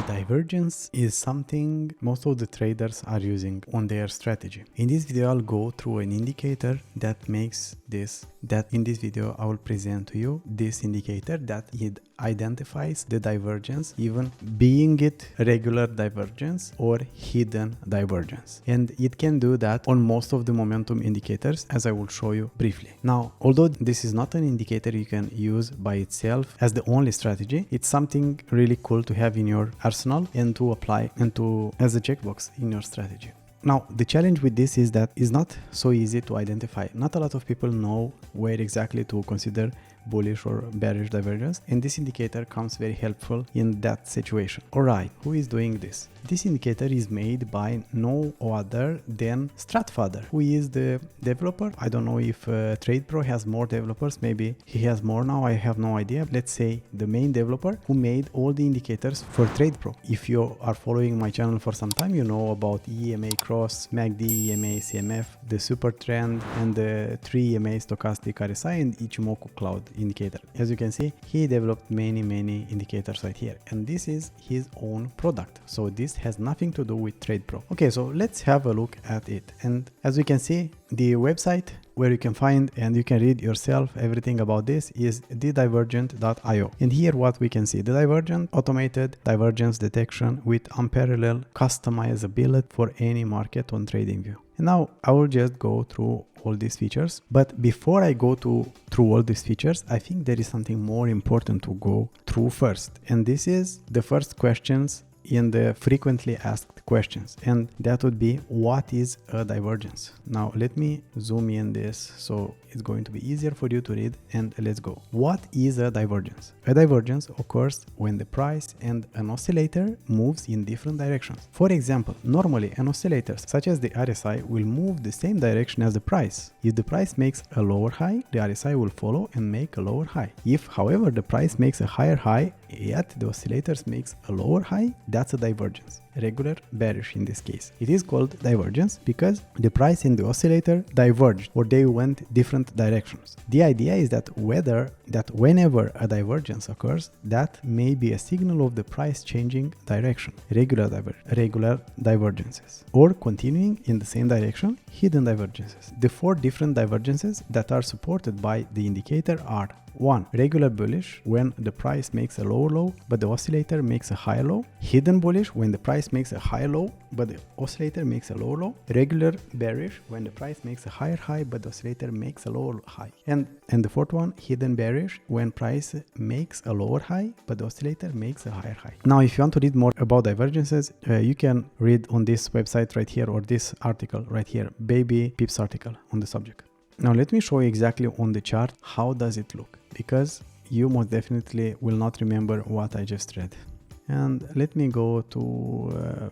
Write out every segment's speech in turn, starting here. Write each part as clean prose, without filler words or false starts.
Divergence is something most of the traders are using on their strategy. In this video, I'll go through an indicator that makes this, that in this video, I will present to you this indicator that it identifies the divergence, even being it regular divergence or hidden divergence. And it can do that on most of the momentum indicators, as I will show you briefly. Now, although this is not an indicator you can use by itself as the only strategy, it's something really cool to have in your arsenal and to apply and to as a checkbox in your strategy. Now, the challenge with this is that it's not so easy to identify. Not a lot of people know where exactly to consider bullish or bearish divergence, and this indicator comes very helpful in that situation. Alright, who is doing this? This indicator is made by no other than Stratfather, who is the developer. I don't know if TradePro has more developers, maybe he has more now, I have no idea. Let's say the main developer who made all the indicators for TradePro. If you are following my channel for some time, you know about EMA cross, MACD, EMA, CMF, the super trend, and the 3 EMA stochastic RSI and Ichimoku cloud indicator. As you can see, he developed many indicators right here, and this is his own product, so this has nothing to do with TradePro. Okay, so let's have a look at it. And as you can see, the website where you can find and you can read yourself everything about this is thedivergent.io. And here what we can see, the Divergent automated divergence detection with unparalleled customizability for any market on Tradingview. And now I will just go through all these features, but before I go through all these features, I think there is something more important to go through first, and this is the first questions in the frequently asked questions, and that would be, what is a divergence? Now let me zoom in this so it's going to be easier for you to read, and let's go. What is a divergence? A divergence occurs when the price and an oscillator moves in different directions. For example, normally an oscillator such as the RSI will move the same direction as the price. If the price makes a lower high, the RSI will follow and make a lower high. If, however, the price makes a higher high, yet the oscillators makes a lower high, that's a divergence. Regular, bearish in this case. It is called divergence because the price and the oscillator diverged, or they went different directions. The idea is that whenever a divergence occurs, that may be a signal of the price changing direction. Regular divergences, or continuing in the same direction, hidden divergences. The 4 different divergences that are supported by the indicator are: 1. Regular bullish, when the price makes a lower low but the oscillator makes a higher low. Hidden bullish, when the price makes a higher low but the oscillator makes a lower low. Regular bearish, when the price makes a higher high but the oscillator makes a lower high. And the 4th one, hidden bearish, when price makes a lower high but the oscillator makes a higher high. Now if you want to read more about divergences, you can read on this website right here, or this article right here, Baby Pips article on the subject. Now let me show you exactly on the chart how does it look, because you most definitely will not remember what I just read. And let me go to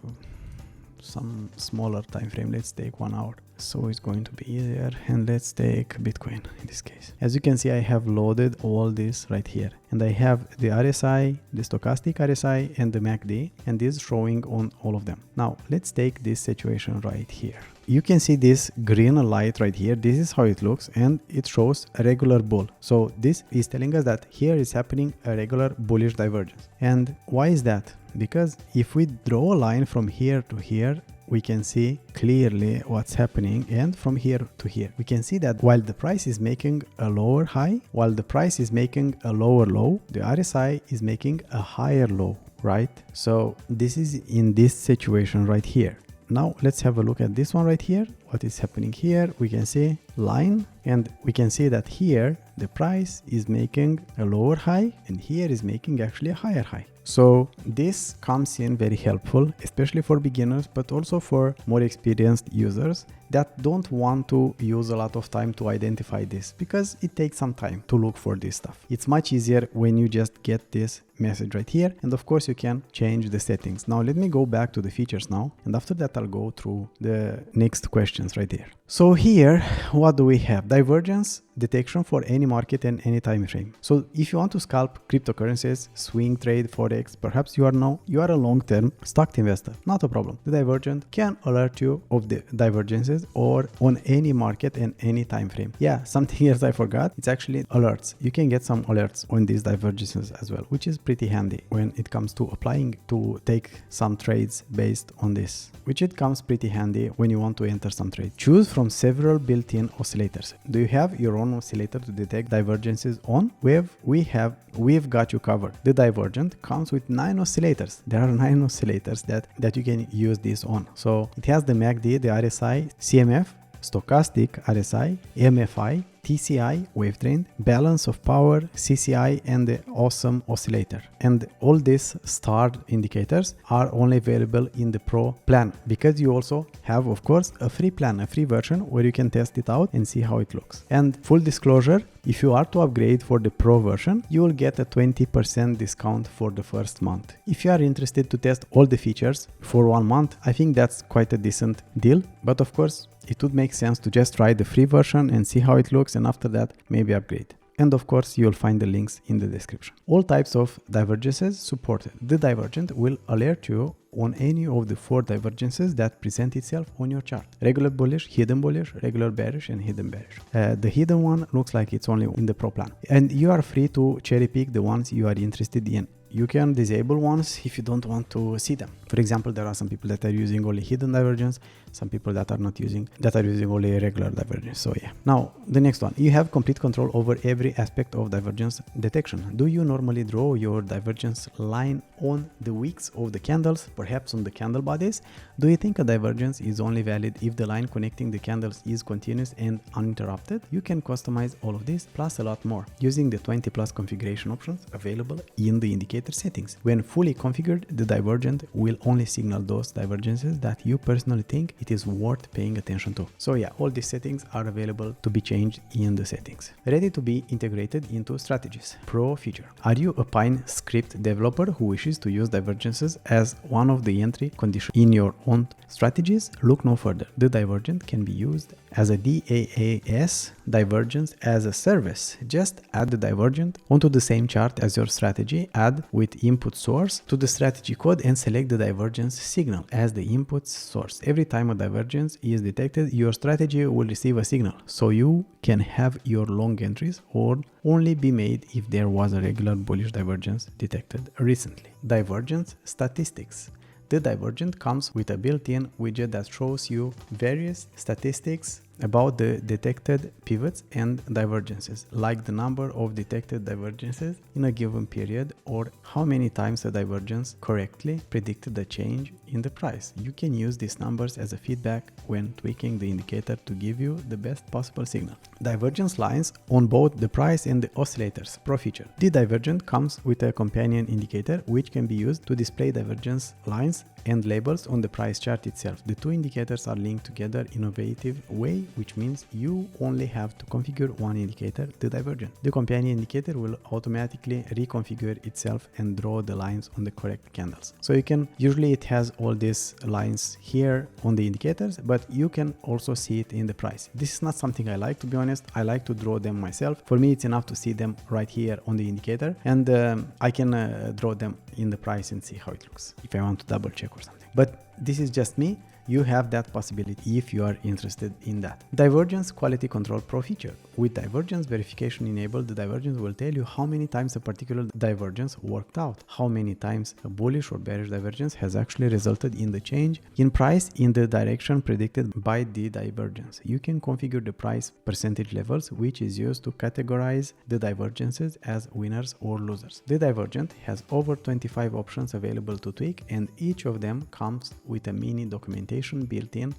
some smaller time frame. Let's take 1 hour, so it's going to be easier, and let's take Bitcoin in this case. As you can see, I have loaded all this right here, and I have the RSI, the stochastic RSI, and the MACD, and this is showing on all of them. Now let's take this situation right here. You can see this green light right here. This is how it looks, and it shows a regular bull. So this is telling us that here is happening a regular bullish divergence. And why is that? Because if we draw a line from here to here, we can see clearly what's happening, and from here to here we can see that while the price is making a lower high, while the price is making a lower low, the RSI is making a higher low, right? So this is in this situation right here. Now let's have a look at this one right here. What is happening here? We can see line, and we can see that here the price is making a lower high, and here is making actually a higher high. So this comes in very helpful, especially for beginners, but also for more experienced users that don't want to use a lot of time to identify this, because it takes some time to look for this stuff. It's much easier when you just get this message right here, and of course you can change the settings. Now let me go back to the features now, and after that I'll go through the next questions right there. So here, what do we have? Divergence. detection for any market and any time frame. So if you want to scalp cryptocurrencies, swing trade, forex, perhaps you are a long-term stock investor, not a problem. The Divergent can alert you of the divergences or on any market and any time frame. Yeah, something else I forgot, it's actually alerts. You can get some alerts on these divergences as well, which is pretty handy when it comes to applying to take some trades based on this, which it comes pretty handy when you want to enter some trade. Choose from several built-in oscillators. Do you have your own oscillator to detect divergences on? We've got you covered. The Divergent comes with 9 oscillators. There are 9 oscillators that you can use this on. So it has the MACD, the RSI, CMF, stochastic RSI, MFI, TCI, wave trend, balance of power, CCI, and the awesome oscillator. And all these star indicators are only available in the Pro plan, because you also have, of course, a free plan, a free version where you can test it out and see how it looks. And full disclosure, if you are to upgrade for the Pro version, you will get a 20% discount for the first month. If you are interested to test all the features for 1 month, I think that's quite a decent deal. But of course, it would make sense to just try the free version and see how it looks, and after that, maybe upgrade. And of course, you'll find the links in the description. All types of divergences supported. The Divergent will alert you on any of the 4 divergences that present itself on your chart. Regular bullish, regular bearish, and hidden bearish. The hidden one looks like it's only in the Pro plan. And you are free to cherry pick the ones you are interested in. You can disable ones if you don't want to see them. For example, there are some people that are using only hidden divergence, some people that are using only regular divergence. So yeah. Now, the next one, you have complete control over every aspect of divergence detection. Do you normally draw your divergence line on the wicks of the candles, perhaps on the candle bodies? Do you think a divergence is only valid if the line connecting the candles is continuous and uninterrupted? You can customize all of this plus a lot more using the 20+ configuration options available in the indicator settings. When fully configured, the Divergent will only signal those divergences that you personally think it is worth paying attention to. So yeah, all these settings are available to be changed in the settings. Ready to be integrated into strategies. Pro feature. Are you a Pine script developer who wishes to use divergences as one of the entry conditions in your own strategies? Look no further. The Divergent can be used as a DAAS, Divergence as a service. Just add the Divergent onto the same chart as your strategy, add with input source to the strategy code, and select the divergence signal as the input source. Every time a divergence is detected, your strategy will receive a signal, so you can have your long entries or only be made if there was a regular bullish divergence detected recently. Divergence statistics. The Divergent comes with a built-in widget that shows you various statistics about the detected pivots and divergences, like the number of detected divergences in a given period or how many times a divergence correctly predicted the change in the price. You can use these numbers as a feedback when tweaking the indicator to give you the best possible signal. Divergence lines on both the price and the oscillators. Pro feature. The Divergent comes with a companion indicator which can be used to display divergence lines and labels on the price chart itself. The two indicators are linked together in an innovative way, which means you only have to configure one indicator, the Divergent. The companion indicator will automatically reconfigure itself and draw the lines on the correct candles. So you can, usually it has all these lines here on the indicators, but you can also see it in the price. This is not something I like, to be honest. I like to draw them myself. For me, it's enough to see them right here on the indicator, and I can draw them in the price and see how it looks if I want to double check or something. But this is just me. You have that possibility if you are interested in that. Divergence quality control pro feature. With divergence verification enabled, the Divergence will tell you how many times a particular divergence worked out, how many times a bullish or bearish divergence has actually resulted in the change in price in the direction predicted by the divergence. You can configure the price percentage levels, which is used to categorize the divergences as winners or losers. The Divergent has over 25 options available to tweak, and each of them comes with a mini documentation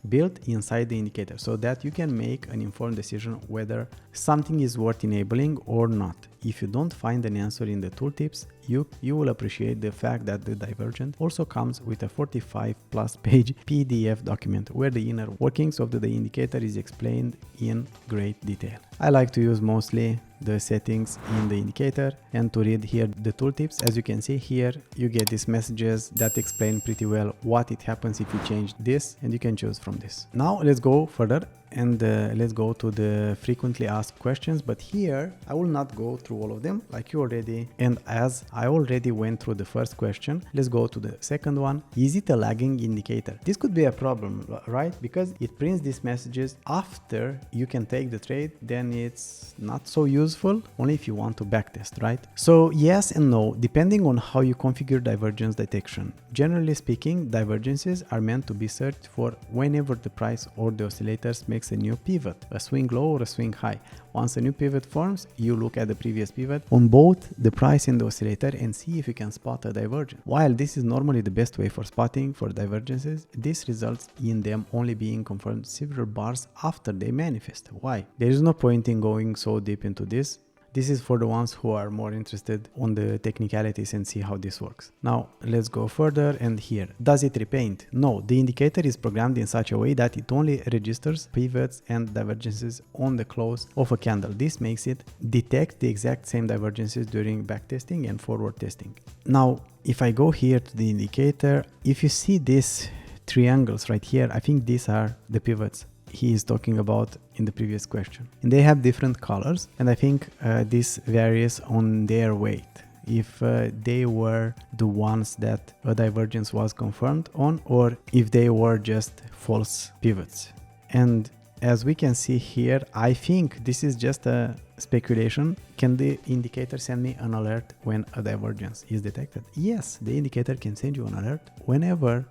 built inside the indicator, so that you can make an informed decision whether something is worth enabling or not. If you don't find an answer in the tooltips, you will appreciate the fact that the Divergent also comes with a 45+ page PDF document where the inner workings of the indicator is explained in great detail. I like to use mostly the settings in the indicator and to read here the tooltips. As you can see here, you get these messages that explain pretty well what it happens if you change this, and you can choose from this. Now let's go further and let's go to the frequently asked questions. But here I will not go through all of them like you already. And as I already went through the first question, let's go to the second one. Is it a lagging indicator? This could be a problem, right? Because it prints these messages after you can take the trade, then it's not so useful, only if you want to backtest, right? So yes and no, depending on how you configure divergence detection. Generally speaking, divergences are meant to be searched for whenever the price or the oscillators makes a new pivot, a swing low or a swing high. Once a new pivot forms, you look at the previous pivot on both the price and the oscillator and see if you can spot a divergence. While this is normally the best way for spotting for divergences, this results in them only being confirmed several bars after they manifest. Why? There is no point in going so deep into this. This is for the ones who are more interested on the technicalities and see how this works. Now let's go further, and here, does it repaint? No, the indicator is programmed in such a way that it only registers pivots and divergences on the close of a candle. This makes it detect the exact same divergences during backtesting and forward testing. Now, if I go here to the indicator, if you see these triangles right here, I think these are the pivots he is talking about in the previous question, and they have different colors, and I think this varies on their weight. If they were the ones that a divergence was confirmed on, or if they were just false pivots. And as we can see here, I think this is just a speculation. Can the indicator send me an alert when a divergence is detected? Yes, the indicator can send you an alert whenever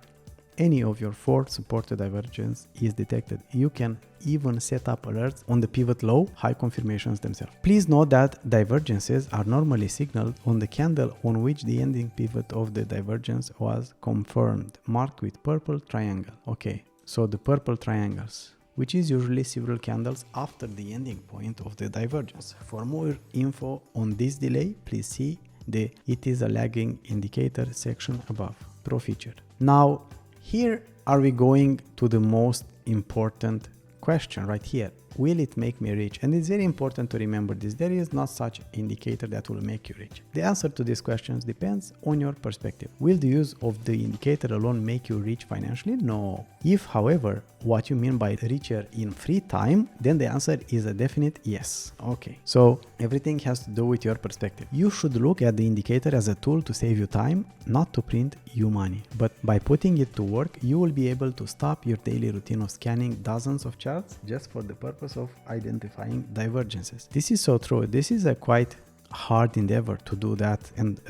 any of your 4 supported divergence is detected. You can even set up alerts on the pivot low, high confirmations themselves. Please note that divergences are normally signaled on the candle on which the ending pivot of the divergence was confirmed, marked with purple triangle. Okay, so the purple triangles, which is usually several candles after the ending point of the divergence. For more info on this delay, please see the "It is a lagging indicator" section above. Pro feature. Now, here are we going to the most important question right here. Will it make me rich? And it's very important to remember this. There is not such indicator that will make you rich. The answer to these questions depends on your perspective. Will the use of the indicator alone make you rich financially? No. If, however, what you mean by richer in free time, then the answer is a definite yes. Okay, so everything has to do with your perspective. You should look at the indicator as a tool to save you time, not to print you money. But by putting it to work, you will be able to stop your daily routine of scanning dozens of charts just for the purpose of identifying divergences. This is so true. This is a quite hard endeavor to do that and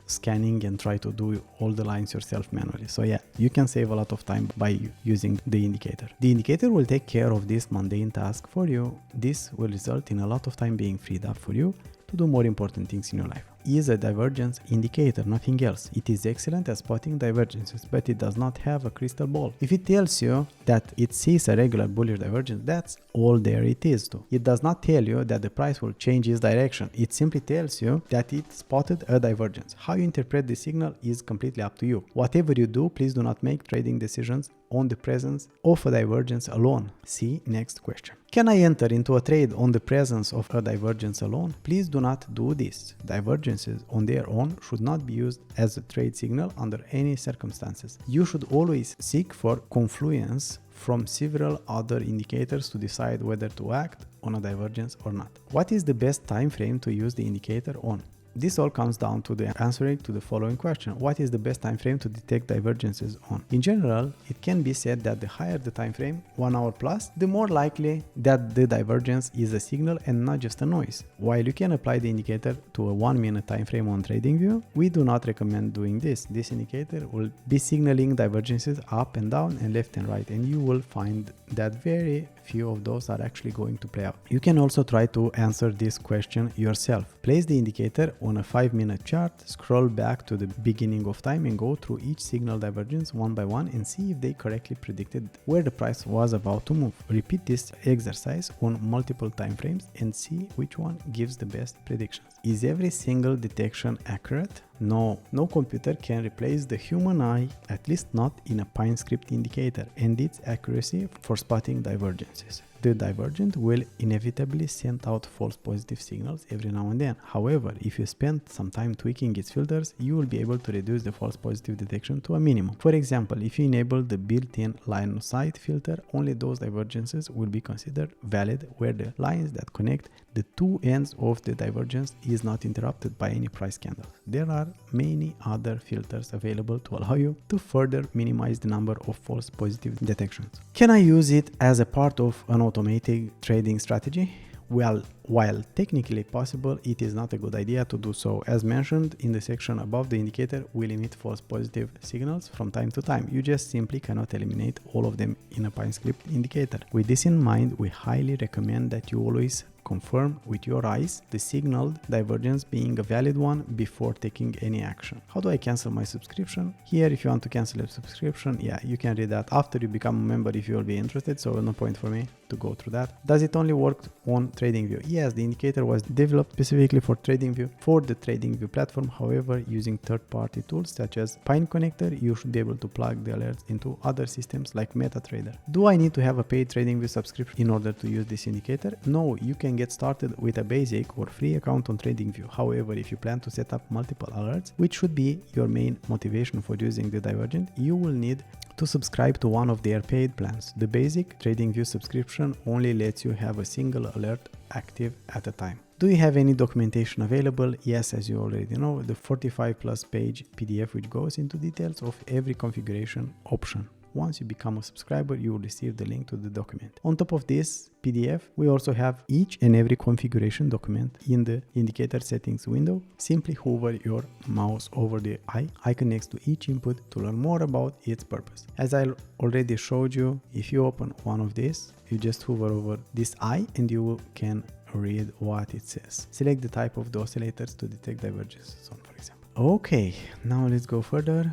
scanning and try to do all the lines yourself manually. So yeah, you can save a lot of time by using the indicator. The indicator will take care of this mundane task for you. This will result in a lot of time being freed up for you to do more important things in your life. Is a divergence indicator, nothing else. It is excellent at spotting divergences, but it does not have a crystal ball. If it tells you that it sees a regular bullish divergence, that's all there it is to. It does not tell you that the price will change its direction. It simply tells you that it spotted a divergence. How you interpret the signal is completely up to you. Whatever you do, please do not make trading decisions on the presence of a divergence alone. See next question. Can I enter into a trade on the presence of a divergence alone? Please do not do this. Divergences on their own should not be used as a trade signal under any circumstances. You should always seek for confluence from several other indicators to decide whether to act on a divergence or not. What is the best time frame to use the indicator on? This all comes down to the answering to the following question. What is the best time frame to detect divergences on? In general, it can be said that the higher the time frame, 1 hour plus, the more likely that the divergence is a signal and not just a noise. While you can apply the indicator to a 1 minute time frame on Tradingview, we do not recommend doing this. This indicator will be signaling divergences up and down and left and right, and you will find that very few of those are actually going to play out. You can also try to answer this question yourself. Place the indicator on a 5-minute chart, scroll back to the beginning of time and go through each signal divergence one by one and see if they correctly predicted where the price was about to move. Repeat this exercise on multiple time frames and see which one gives the best predictions. is every single detection accurate? No, no computer can replace the human eye, at least not in a Pine script indicator, and its accuracy for spotting divergences. The Divergent will inevitably send out false positive signals every now and then. However, if you spend some time tweaking its filters, you will be able to reduce the false positive detection to a minimum. For example, if you enable the built-in line of sight filter, only those divergences will be considered valid where the lines that connect the two ends of the divergence is not interrupted by any price candle. There are many other filters available to allow you to further minimize the number of false positive detections. Can I use it as a part of an automated trading strategy? Well, while technically possible, it is not a good idea to do so. As mentioned in the section above, the indicator will emit false positive signals from time to time. You just simply cannot eliminate all of them in a Pine script indicator. With this in mind, we highly recommend that you always confirm with your eyes the signaled divergence being a valid one before taking any action. How do I cancel my subscription? Here, if you want to cancel a subscription, yeah, you can read that after you become a member if you will be interested, so no point for me to go through that. Does it only work on Tradingview? Yes, the indicator was developed specifically for Tradingview, for the Tradingview platform. However, using third-party tools such as Pine Connector, you should be able to plug the alerts into other systems like MetaTrader. Do I need to have a paid Tradingview subscription in order to use this indicator? No, you can get started with a basic or free account on Tradingview. However, if you plan to set up multiple alerts, which should be your main motivation for using the Divergent, you will need to subscribe to one of their paid plans. The basic Tradingview subscription only lets you have a single alert active at a time. Do you have any documentation available? Yes, as you already know, the 45+ page PDF which goes into details of every configuration option. Once you become a subscriber, you will receive the link to the document. On top of this PDF, we also have each and every configuration document in the indicator settings window. Simply hover your mouse over the icon next to each input to learn more about its purpose. As I already showed you, if you open one of these, you just hover over this eye and you can read what it says. Select the type of the oscillators to detect divergences on, for example. Okay, now let's go further.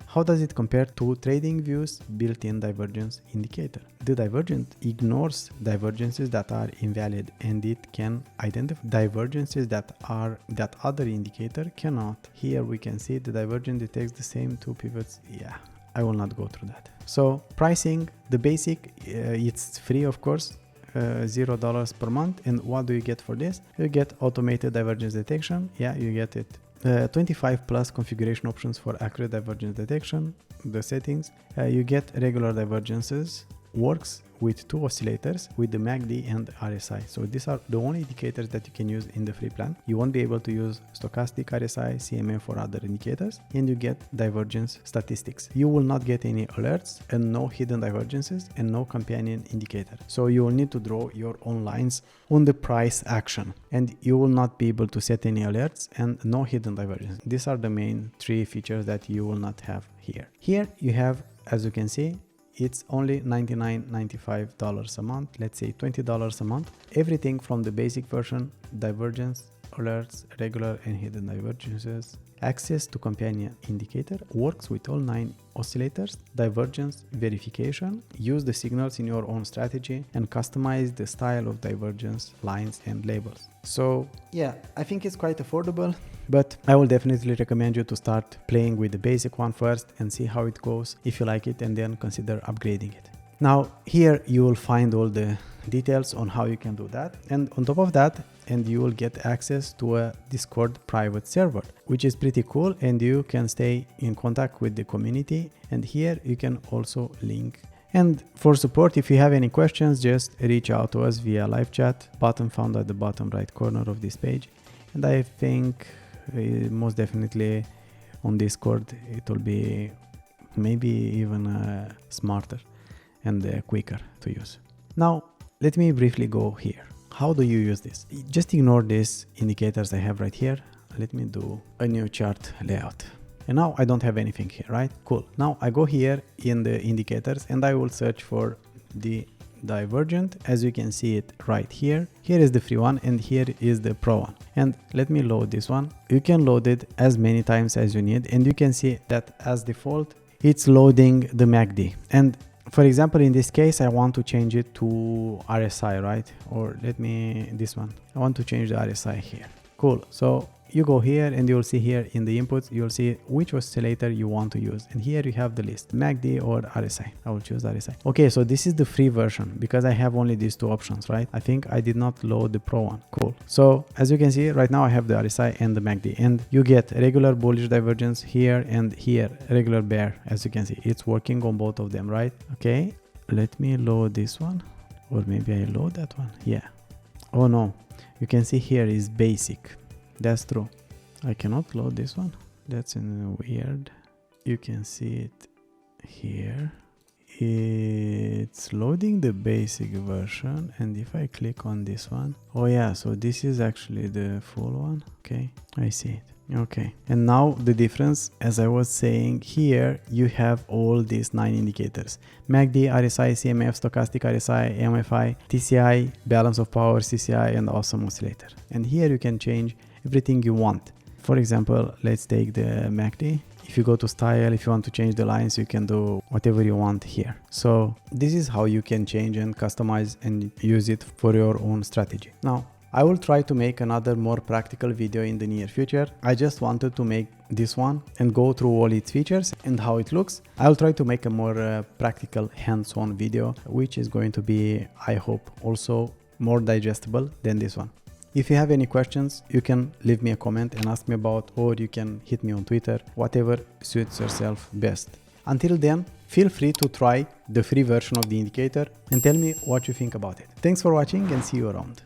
How does it compare to Tradingview's built-in divergence indicator? The Divergent ignores divergences that are invalid, and it can identify divergences that other indicator cannot. Here we can see the Divergent detects the same two pivots. Yeah, I will not go through that. So pricing, the basic, it's free of course. $0 per month. And what do you get for this? You get automated divergence detection. Yeah, you get it. 25+ configuration options for accurate divergence detection. The settings. You get regular divergences. Works with two oscillators with the MACD and RSI. So these are the only indicators that you can use in the free plan. You won't be able to use stochastic RSI, CMF or other indicators, and you get divergence statistics. You will not get any alerts and no hidden divergences and no companion indicator. So you will need to draw your own lines on the price action, and you will not be able to set any alerts and no hidden divergence. These are the main three features that you will not have here. Here you have, as you can see, it's only $99.95 a month, let's say $20 a month. Everything from the basic version, divergence, alerts, regular and hidden divergences, access to companion indicator, works with all 9 oscillators, divergence verification, use the signals in your own strategy, and customize the style of divergence lines and labels. So yeah, I think it's quite affordable, but I will definitely recommend you to start playing with the basic one first and see how it goes if you like it, and then consider upgrading it. Now here you will find all the details on how you can do that, and on top of that, and you will get access to a Discord private server, which is pretty cool, and you can stay in contact with the community, and here you can also link. And for support, if you have any questions, just reach out to us via live chat, button found at the bottom right corner of this page. And I think most definitely on Discord it will be maybe even smarter and quicker to use. Now let me briefly go here. How do you use this? Just ignore these indicators I have right here. Let me do a new chart layout. And now I don't have anything here, right? Cool. Now I go here in the indicators and I will search for the Divergent. As you can see it right here. Here is the free one and here is the pro one. And let me load this one. You can load it as many times as you need, and you can see that as default, it's loading the MACD. And for example, in this case, I want to change it to RSI, right? Or let me, this one. I want to change the RSI here. Cool. So you go here and you'll see here in the inputs, you'll see which oscillator you want to use. And here you have the list, MACD or RSI. I will choose RSI. Okay, so this is the free version because I have only these two options, right? I think I did not load the pro one. Cool. So as you can see right now I have the RSI and the MACD, and you get regular bullish divergence here and here, regular bear. As you can see, it's working on both of them, right? Okay, let me load this one, or maybe I load that one. Yeah. Oh no, you can see here is basic. That's true. I cannot load this one. That's weird. You can see it here. It's loading the basic version, and if I click on this one, oh yeah, so this is actually the full one. Okay, I see it. Okay, and now the difference, as I was saying, here you have all these 9 indicators: MACD, RSI, CMF, stochastic RSI, MFI, TCI, balance of power, CCI, and awesome oscillator. And here you can change everything you want. For example, let's take the MACD. If you go to style, if you want to change the lines, you can do whatever you want here. So this is how you can change and customize and use it for your own strategy. Now, I will try to make another more practical video in the near future. I just wanted to make this one and go through all its features and how it looks. I'll try to make a more practical hands-on video, which is going to be, I hope, also more digestible than this one. If you have any questions, you can leave me a comment and ask me about, or you can hit me on Twitter, whatever suits yourself best. Until then, feel free to try the free version of the indicator and tell me what you think about it. Thanks for watching and see you around.